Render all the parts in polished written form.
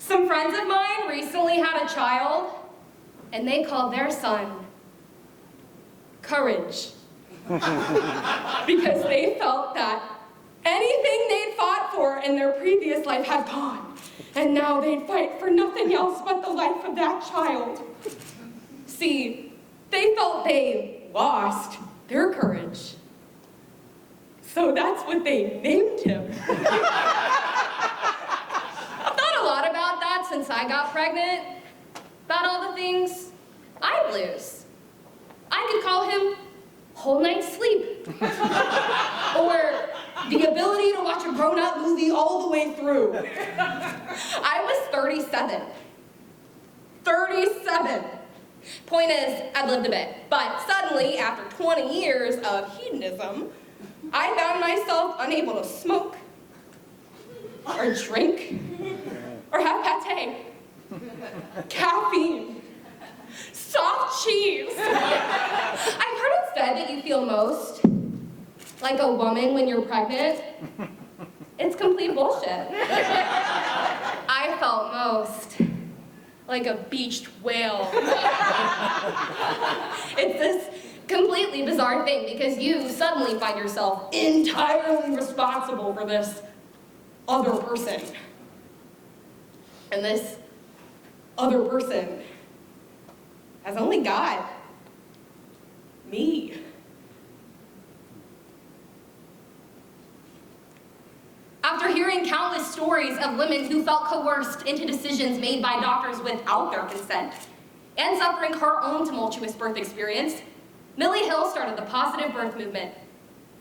Some friends of mine recently had a child, and they called their son Courage. Because they felt that anything they'd fought for in their previous life had gone, and now they'd fight for nothing else but the life of that child. See, they felt they lost their courage. So that's what they named him. I've thought a lot about that since I got pregnant, about all the things I'd lose. I could call him Whole Night's Sleep, or the ability to watch a grown-up movie all the way through. I was 37. 37. Point is, I'd lived a bit, but suddenly, after 20 years of hedonism, I found myself unable to smoke, or drink, or have pate, caffeine, soft cheese. I've heard it said that you feel most like a woman when you're pregnant. It's complete bullshit. I felt most like a beached whale. It's this completely bizarre thing because you suddenly find yourself entirely responsible for this other person. And this other person has only got me. After hearing countless stories of women who felt coerced into decisions made by doctors without their consent, and suffering her own tumultuous birth experience, Millie Hill started the Positive Birth Movement.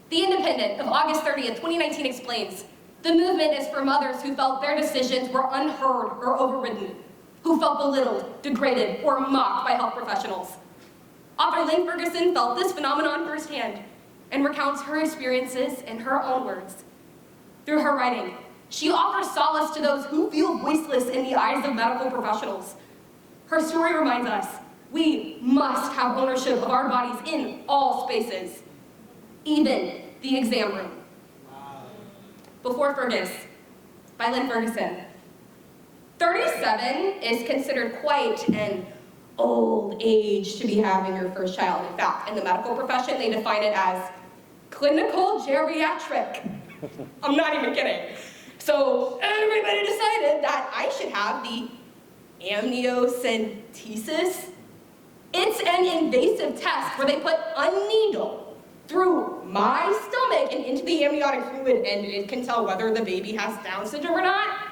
The Independent of August 30th, 2019 explains, the movement is for mothers who felt their decisions were unheard or overridden, who felt belittled, degraded, or mocked by health professionals. Author Lynn Ferguson felt this phenomenon firsthand and recounts her experiences in her own words. Through her writing, she offers solace to those who feel voiceless in the eyes of medical professionals. Her story reminds us, we must have ownership of our bodies in all spaces, even the exam room. Before Fergus, by Lynn Ferguson. 37 is considered quite an old age to be having your first child. In fact, in the medical profession, they define it as clinical geriatric. I'm not even kidding. So everybody decided that I should have the amniocentesis. It's an invasive test where they put a needle through my stomach and into the amniotic fluid, and it can tell whether the baby has Down syndrome or not.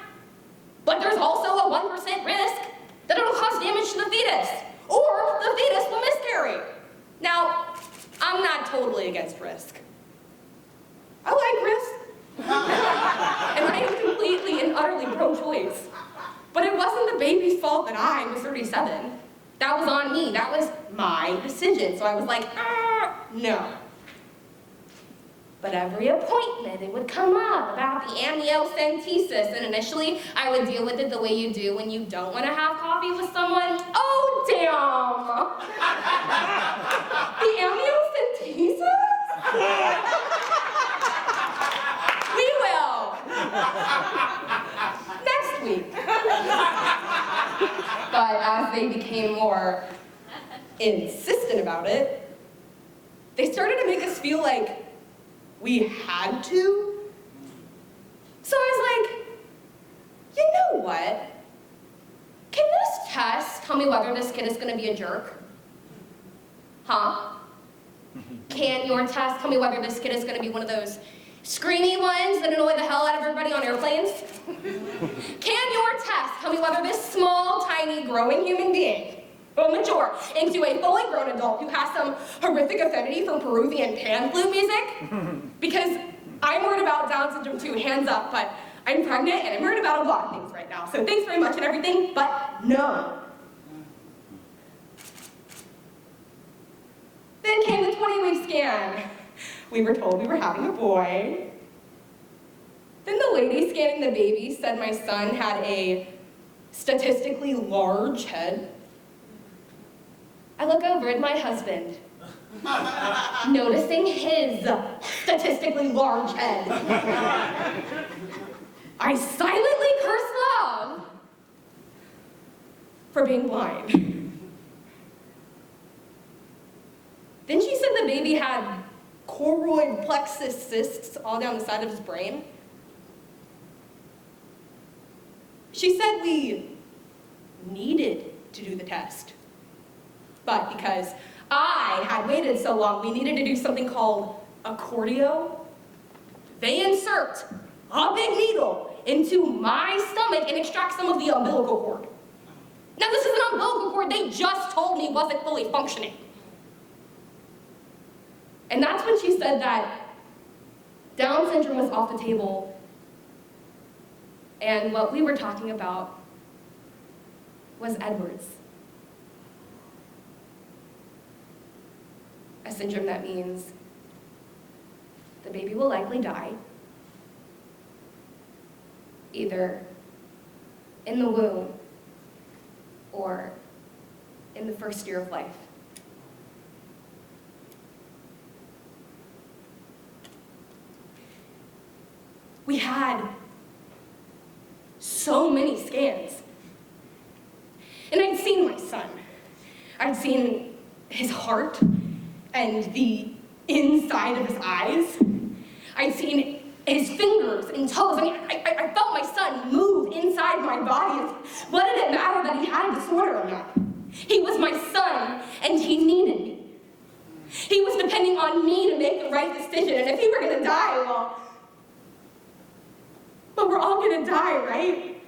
But there's also a 1% risk that it'll cause damage to the fetus, or the fetus will miscarry. Now, I'm not totally against risk. I like risk. And I am completely and utterly pro-choice. But it wasn't the baby's fault that I was 37. That was on me. That was my decision. So I was like, no. But every appointment, it would come up about the amniocentesis, and initially, I would deal with it the way you do when you don't want to have coffee with someone. Oh, damn! The amniocentesis? We will! Next week. But as they became more insistent about it, they started to make us feel like we had to. So I was like, you know what? Can this test tell me whether this kid is going to be a jerk? Huh? Can your test tell me whether this kid is going to be one of those screamy ones that annoy the hell out of everybody on airplanes? Can your test tell me whether this small, tiny, growing human being will mature into a fully grown adult who has some horrific affinity for Peruvian pan flute music? Because I'm worried about Down syndrome too, hands up, but I'm pregnant and I'm worried about a lot of things right now. So thanks very much and everything, but no. Then came the 20-week scan. We were told we were having a boy. Then the lady scanning the baby said my son had a statistically large head. I look over at my husband, noticing his statistically large head. I silently curse love being blind. Then she said the baby had choroid plexus cysts all down the side of his brain. She said we needed to do the test. But because I had waited so long, we needed to do something called a cardio. They insert a big needle into my stomach and extract some of the umbilical cord. Now this is an umbilical cord they just told me wasn't fully functioning. And that's when she said that Down syndrome was off the table, and what we were talking about was Edwards. A syndrome that means the baby will likely die, either in the womb or in the first year of life. We had so many scans. And I'd seen my son. I'd seen his heart and the inside of his eyes. I'd seen his fingers and toes. I mean, I felt my son move inside my body. What did it matter that he had a disorder or not? He was my son, and he needed me. He was depending on me to make the right decision, and if he were gonna die, well, but we're all gonna die, right?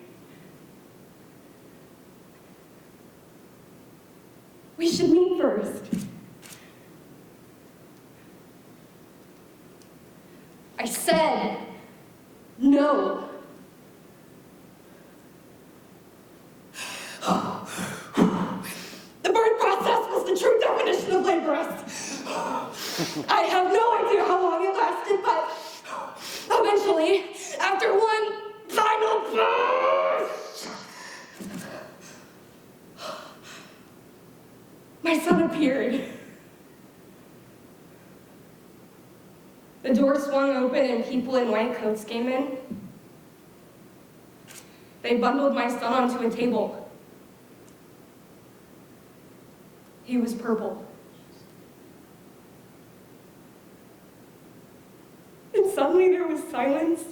We should meet first. I said no. The birth process was the true definition of laborious. I have no idea how long it lasted, but eventually, after one final push, my son appeared. The door swung open and people in white coats came in. They bundled my son onto a table. He was purple. And suddenly there was silence.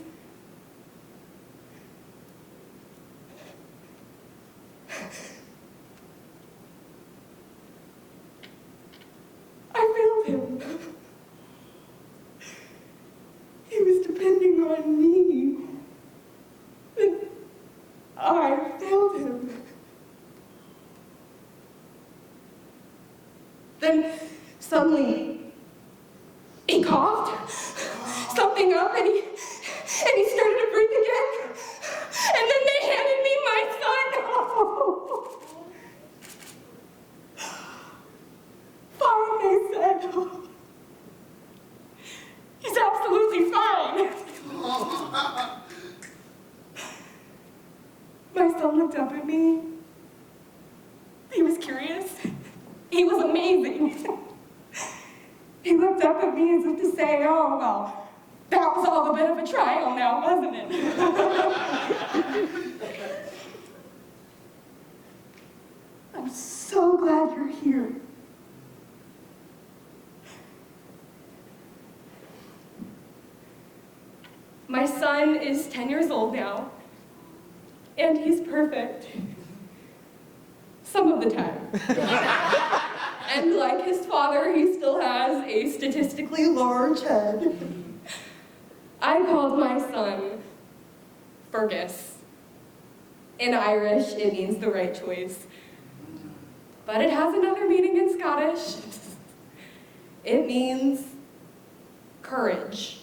I failed him. He was depending on me. And I failed him. Then suddenly he coughed something up and he started to breathe again. And then they handed me my son. Oh. Fine, they said. He's absolutely fine. My son looked up at me. He was curious. He was amazing. He looked up at me as if to say, oh, well, that was all a bit of a trial now, wasn't it? I'm so glad you're here. My son is 10 years old now, and he's perfect. Some of the time. And like his father, he still has a statistically large head. I called my son Fergus. In Irish, it means the right choice. But it has another meaning in Scottish. It means courage.